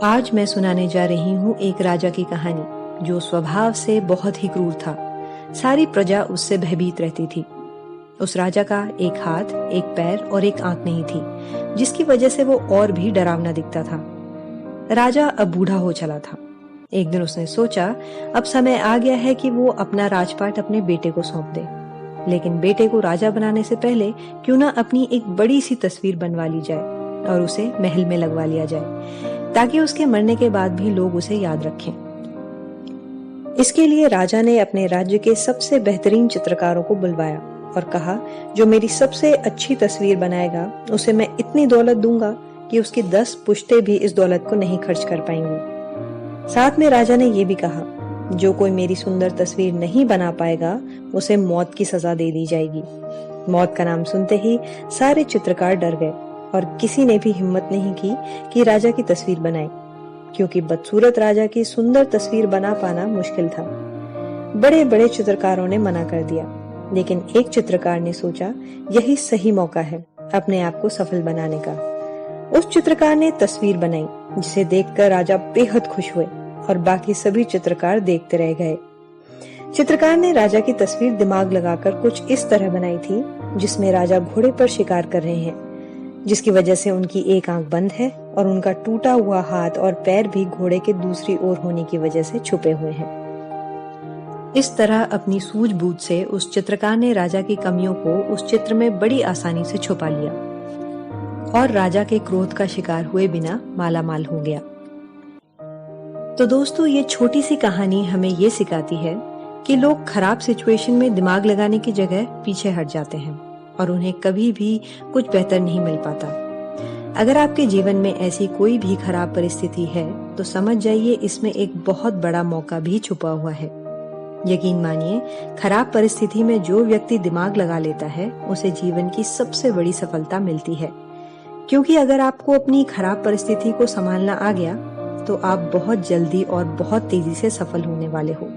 आज मैं सुनाने जा रही हूँ एक राजा की कहानी जो स्वभाव से बहुत ही क्रूर था। सारी प्रजा उससे भयभीत रहती थी। उस राजा का एक हाथ, एक पैर और एक आंख नहीं थी, जिसकी वजह से वो और भी डरावना दिखता था। राजा अब बूढ़ा हो चला था। एक दिन उसने सोचा अब समय आ गया है कि वो अपना राजपाट अपने बेटे को सौंप दे। लेकिन बेटे को राजा बनाने से पहले क्यों ना अपनी एक बड़ी सी तस्वीर बनवा ली जाए और उसे महल में लगवा लिया जाए, ताकि उसके मरने के बाद भी लोग उसे याद रखें। इसके लिए राजा ने अपने राज्य के सबसे बेहतरीन चित्रकारों को बुलवाया और कहा, जो मेरी सबसे अच्छी तस्वीर बनाएगा उसे मैं इतनी दौलत दूंगा कि उसकी 10 पुश्तें भी इस दौलत को नहीं खर्च कर पाएंगी। साथ में राजा ने यह भी कहा, जो कोई मेरी सुंदर तस्वीर नहीं बना पाएगा उसे मौत की सजा दे दी जाएगी। मौत का नाम सुनते ही सारे चित्रकार डर गए और किसी ने भी हिम्मत नहीं की कि राजा की तस्वीर बनाए, क्योंकि बदसूरत राजा की सुंदर तस्वीर बना पाना मुश्किल था। बड़े बड़े चित्रकारों ने मना कर दिया, लेकिन एक चित्रकार ने सोचा यही सही मौका है अपने आप को सफल बनाने का। उस चित्रकार ने तस्वीर बनाई, जिसे देखकर राजा बेहद खुश हुए और बाकी सभी चित्रकार देखते रह गए। चित्रकार ने राजा की तस्वीर दिमाग लगाकर कुछ इस तरह बनाई थी, जिसमें राजा घोड़े पर शिकार कर रहे हैं, जिसकी वजह से उनकी एक आंख बंद है और उनका टूटा हुआ हाथ और पैर भी घोड़े के दूसरी ओर होने की वजह से छुपे हुए हैं। इस तरह अपनी सूझबूझ से उस चित्रकार ने राजा की कमियों को उस चित्र में बड़ी आसानी से छुपा लिया और राजा के क्रोध का शिकार हुए बिना मालामाल हो गया। तो दोस्तों, ये छोटी सी कहानी हमें ये सिखाती है कि लोग खराब सिचुएशन में दिमाग लगाने की जगह पीछे हट जाते हैं और उन्हें कभी भी कुछ बेहतर नहीं मिल पाता। अगर आपके जीवन में ऐसी कोई भी खराब परिस्थिति है तो समझ जाइए इसमें एक बहुत बड़ा मौका भी छुपा हुआ है। यकीन मानिए, खराब परिस्थिति में जो व्यक्ति दिमाग लगा लेता है उसे जीवन की सबसे बड़ी सफलता मिलती है, क्योंकि अगर आपको अपनी खराब परिस्थिति को संभालना आ गया तो आप बहुत जल्दी और बहुत तेजी से सफल होने वाले हो।